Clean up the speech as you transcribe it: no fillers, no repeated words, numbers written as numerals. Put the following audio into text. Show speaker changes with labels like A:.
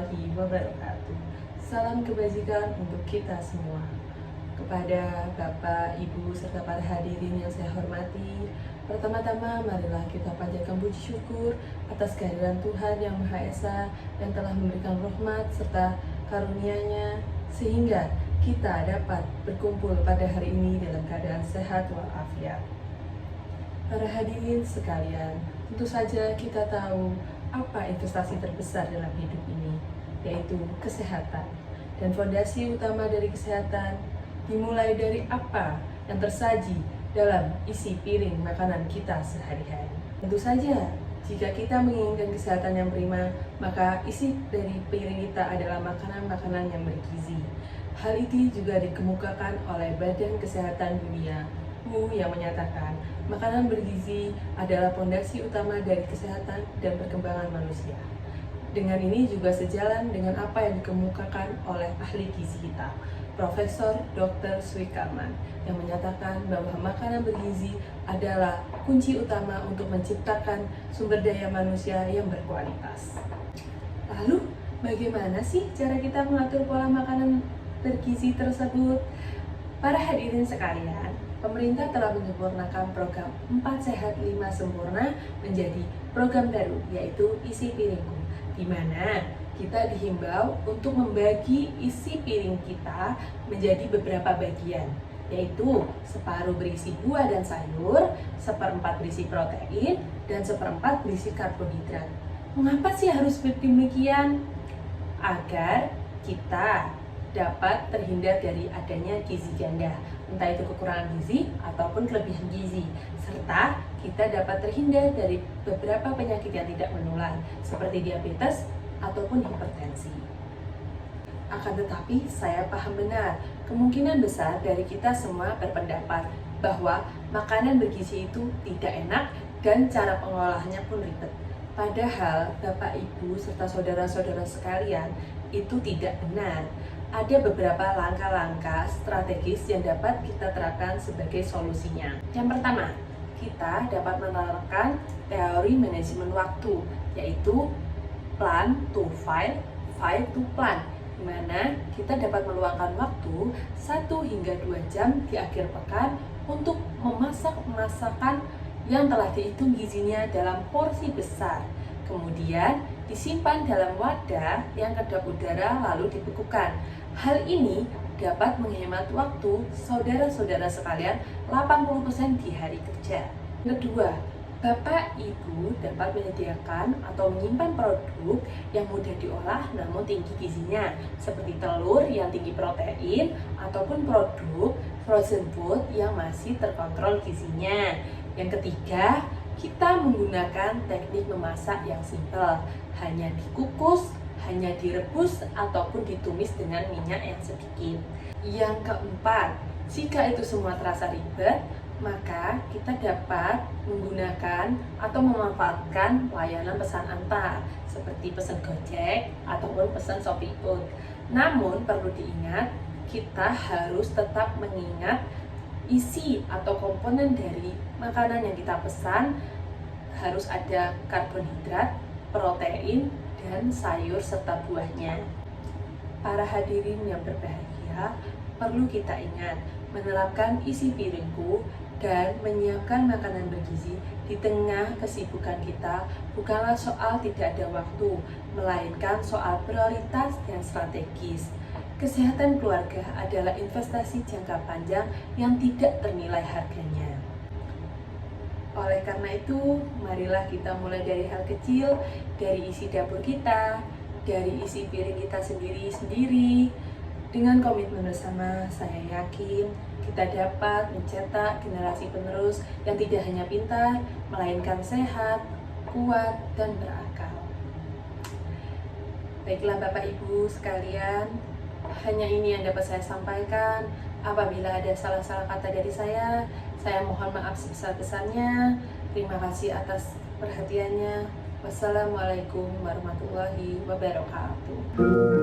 A: warahmatullahi wabarakatuh. Salam kebajikan untuk kita semua. Kepada Bapak, Ibu, serta para hadirin yang saya hormati, pertama-tama marilah kita panjatkan puji syukur atas kehadiran Tuhan Yang Maha Esa yang telah memberikan rahmat serta karunia-Nya sehingga kita dapat berkumpul pada hari ini dalam keadaan sehat walafiat. Para hadirin sekalian, tentu saja kita tahu apa investasi terbesar dalam hidup ini, yaitu kesehatan. Dan fondasi utama dari kesehatan dimulai dari apa yang tersaji dalam isi piring makanan kita sehari-hari. Tentu saja, jika kita menginginkan kesehatan yang prima, maka isi dari piring kita adalah makanan-makanan yang bergizi. Hal itu juga dikemukakan oleh Badan Kesehatan Dunia WHO yang menyatakan makanan bergizi adalah fondasi utama dari kesehatan dan perkembangan manusia. Dengan ini juga sejalan dengan apa yang dikemukakan oleh ahli gizi kita, Profesor Dr. Swikarman, yang menyatakan bahwa makanan bergizi adalah kunci utama untuk menciptakan sumber daya manusia yang berkualitas. Lalu, bagaimana sih cara kita mengatur pola makanan bergizi tersebut? Para hadirin sekalian, pemerintah telah menyempurnakan program 4 Sehat 5 Sempurna menjadi program baru, yaitu Isi Piringku, di mana kita dihimbau untuk membagi isi piring kita menjadi beberapa bagian, yaitu separuh berisi buah dan sayur, seperempat berisi protein, dan seperempat berisi karbohidrat. Mengapa sih harus demikian? Agar kita dapat terhindar dari adanya gizi ganda, entah itu kekurangan gizi ataupun kelebihan gizi, serta kita dapat terhindar dari beberapa penyakit yang tidak menular seperti diabetes ataupun hipertensi. Akan tetapi saya paham benar, kemungkinan besar dari kita semua berpendapat bahwa makanan bergizi itu tidak enak dan cara pengolahannya pun ribet. Padahal Bapak, Ibu, serta saudara-saudara sekalian, itu tidak benar. Ada beberapa langkah-langkah strategis yang dapat kita terapkan sebagai solusinya. Yang pertama, kita dapat menerapkan teori manajemen waktu, yaitu plan to file, file to plan, di mana kita dapat meluangkan waktu 1 hingga 2 jam di akhir pekan untuk memasak masakan yang telah dihitung gizinya dalam porsi besar. Kemudian disimpan dalam wadah yang kedap udara lalu dibekukan. Hal ini dapat menghemat waktu saudara-saudara sekalian 80% di hari kerja. Kedua, Bapak Ibu dapat menyediakan atau menyimpan produk yang mudah diolah namun tinggi gizinya, seperti telur yang tinggi protein ataupun produk frozen food yang masih terkontrol gizinya. Yang ketiga, kita menggunakan teknik memasak yang simpel, hanya dikukus, hanya direbus ataupun ditumis dengan minyak yang sedikit. Yang keempat, jika itu semua terasa ribet, maka kita dapat menggunakan atau memanfaatkan layanan pesan antar seperti pesan Gojek ataupun pesan Shopee Food. Namun perlu diingat, kita harus tetap mengingat isi atau komponen dari makanan yang kita pesan harus ada karbohidrat, protein, dan sayur serta buahnya. Para hadirin yang berbahagia, perlu kita ingat menerapkan isi piringku dan menyiapkan makanan bergizi di tengah kesibukan kita bukanlah soal tidak ada waktu, melainkan soal prioritas dan strategis. Kesehatan keluarga adalah investasi jangka panjang yang tidak ternilai harganya. Oleh karena itu, marilah kita mulai dari hal kecil, dari isi dapur kita, dari isi piring kita sendiri-sendiri. Dengan komitmen bersama, saya yakin kita dapat mencetak generasi penerus yang tidak hanya pintar, melainkan sehat, kuat, dan berakal. Baiklah Bapak Ibu sekalian, hanya ini yang dapat saya sampaikan. Apabila ada salah-salah kata dari saya mohon maaf sebesar-besarnya. Terima kasih atas perhatiannya. Wassalamualaikum warahmatullahi wabarakatuh.